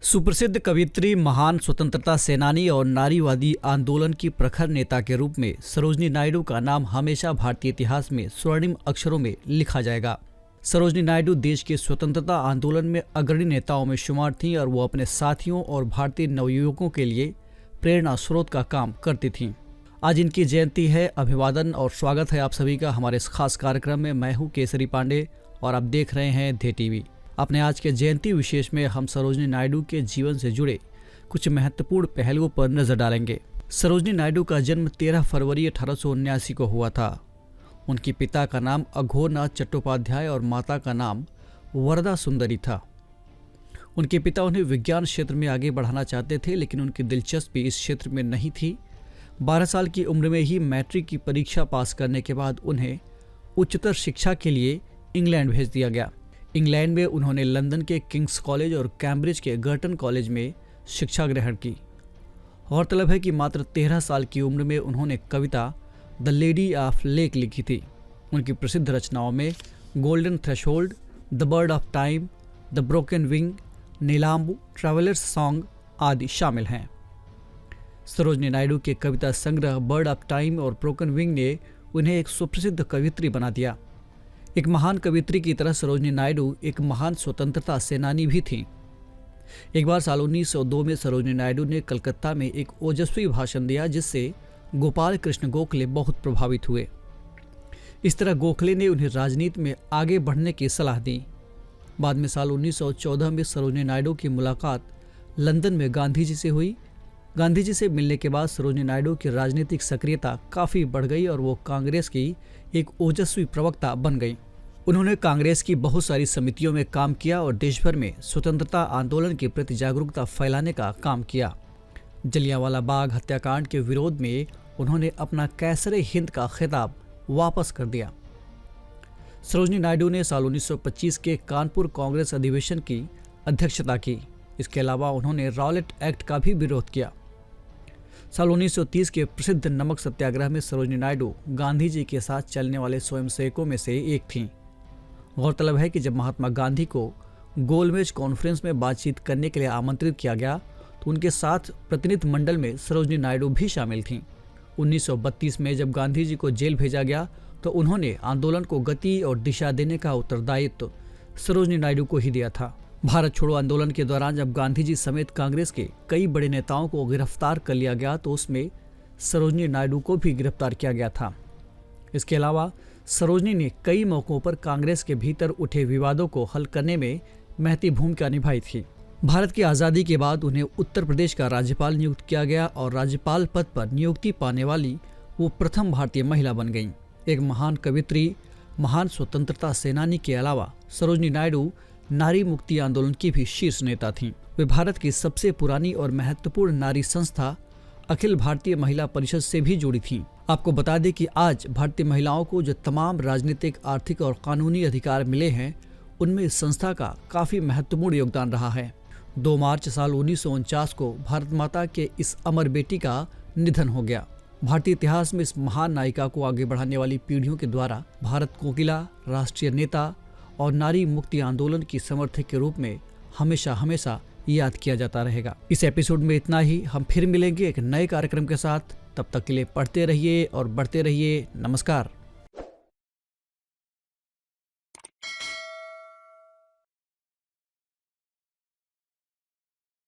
सुप्रसिद्ध कवयित्री, महान स्वतंत्रता सेनानी और नारीवादी आंदोलन की प्रखर नेता के रूप में सरोजिनी नायडू का नाम हमेशा भारतीय इतिहास में स्वर्णिम अक्षरों में लिखा जाएगा। सरोजिनी नायडू देश के स्वतंत्रता आंदोलन में अग्रणी नेताओं में शुमार थीं और वो अपने साथियों और भारतीय नवयुवकों के लिए प्रेरणा स्रोत का काम करती थीं। आज इनकी जयंती है। अभिवादन और स्वागत है आप सभी का हमारे इस खास कार्यक्रम में। मैं हूँ केसरी पांडे और आप देख रहे हैं ध्ये टीवी। अपने आज के जयंती विशेष में हम सरोजिनी नायडू के जीवन से जुड़े कुछ महत्वपूर्ण पहलुओं पर नजर डालेंगे। सरोजिनी नायडू का जन्म 13 फरवरी 1879 को हुआ था। उनके पिता का नाम अघोरनाथ चट्टोपाध्याय और माता का नाम वरदा सुंदरी था। उनके पिता उन्हें विज्ञान क्षेत्र में आगे बढ़ाना चाहते थे, लेकिन उनकी दिलचस्पी इस क्षेत्र में नहीं थी। 12 साल की उम्र में ही मैट्रिक की परीक्षा पास करने के बाद उन्हें उच्चतर शिक्षा के लिए इंग्लैंड भेज दिया गया। इंग्लैंड में उन्होंने लंदन के किंग्स कॉलेज और कैम्ब्रिज के गर्टन कॉलेज में शिक्षा ग्रहण की। गौरतलब है कि मात्र 13 साल की उम्र में उन्होंने कविता द लेडी ऑफ लेक लिखी थी। उनकी प्रसिद्ध रचनाओं में golden threshold, the bird of time, the broken wing, नीलांबू, ट्रैवलर्स सॉन्ग आदि शामिल हैं। सरोजिनी नायडू के कविता संग्रह बर्ड ऑफ टाइम और ब्रोकन विंग ने उन्हें एक सुप्रसिद्ध कवयित्री बना दिया। एक महान कवयित्री की तरह सरोजिनी नायडू एक महान स्वतंत्रता सेनानी भी थीं। एक बार साल 1902 में सरोजिनी नायडू ने कलकत्ता में एक ओजस्वी भाषण दिया, जिससे गोपाल कृष्ण गोखले बहुत प्रभावित हुए। इस तरह गोखले ने उन्हें राजनीति में आगे बढ़ने की सलाह दी। बाद में साल 1914 में सरोजिनी नायडू की मुलाकात लंदन में गांधी जी से हुई। गांधी जी से मिलने के बाद सरोजिनी नायडू की राजनीतिक सक्रियता काफ़ी बढ़ गई और वो कांग्रेस की एक ओजस्वी प्रवक्ता बन गई। उन्होंने कांग्रेस की बहुत सारी समितियों में काम किया और देश भर में स्वतंत्रता आंदोलन के प्रति जागरूकता फैलाने का काम किया। जलियांवाला बाग हत्याकांड के विरोध में उन्होंने अपना कैसरे हिंद का खिताब वापस कर दिया। सरोजिनी नायडू ने साल 1925 के कानपुर कांग्रेस अधिवेशन की अध्यक्षता की। इसके अलावा उन्होंने रॉलेट एक्ट का भी विरोध किया। साल 1930 के प्रसिद्ध नमक सत्याग्रह में सरोजिनी नायडू गांधी जी के साथ चलने वाले स्वयंसेवकों में से एक थीं। गौरतलब है कि जब महात्मा गांधी को गोलमेज कॉन्फ्रेंस में बातचीत करने के लिए आमंत्रित किया गया तो उनके साथ प्रतिनिधि मंडल में सरोजिनी नायडू भी शामिल थीं। 1932 में जब गांधी जी को जेल भेजा गया तो उन्होंने आंदोलन को गति और दिशा देने का उत्तरदायित्व सरोजिनी नायडू को ही दिया था। भारत छोड़ो आंदोलन के दौरान जब गांधी जी समेत कांग्रेस के कई बड़े नेताओं को गिरफ्तार कर लिया गया तो उसमें सरोजिनी नायडू को भी गिरफ्तार किया गया था। इसके अलावा सरोजिनी ने कई मौकों पर कांग्रेस के भीतर उठे विवादों को हल करने में महती भूमिका निभाई थी। भारत की आज़ादी के बाद उन्हें उत्तर प्रदेश का राज्यपाल नियुक्त किया गया और राज्यपाल पद पर नियुक्ति पाने वाली वो प्रथम भारतीय महिला बन गईं। एक महान कवयित्री, महान स्वतंत्रता सेनानी के अलावा सरोजिनी नायडू नारी मुक्ति आंदोलन की भी शीर्ष नेता थीं। वे भारत की सबसे पुरानी और महत्वपूर्ण नारी संस्था अखिल भारतीय महिला परिषद से भी जुड़ी थीं। आपको बता दें कि आज भारतीय महिलाओं को जो तमाम राजनीतिक, आर्थिक और कानूनी अधिकार मिले हैं, उनमें इस संस्था का काफी महत्वपूर्ण योगदान रहा है। 2 मार्च साल 1949 को भारत माता के इस अमर बेटी का निधन हो गया। भारतीय इतिहास में इस महान नायिका को आगे बढ़ाने वाली पीढ़ियों के द्वारा भारत कोकिला, राष्ट्रीय नेता और नारी मुक्ति आंदोलन की समर्थक के रूप में हमेशा हमेशा याद किया जाता रहेगा। इस एपिसोड में इतना ही। हम फिर मिलेंगे एक नए कार्यक्रम के साथ। तब तक के लिए पढ़ते रहिए और बढ़ते रहिए। नमस्कार।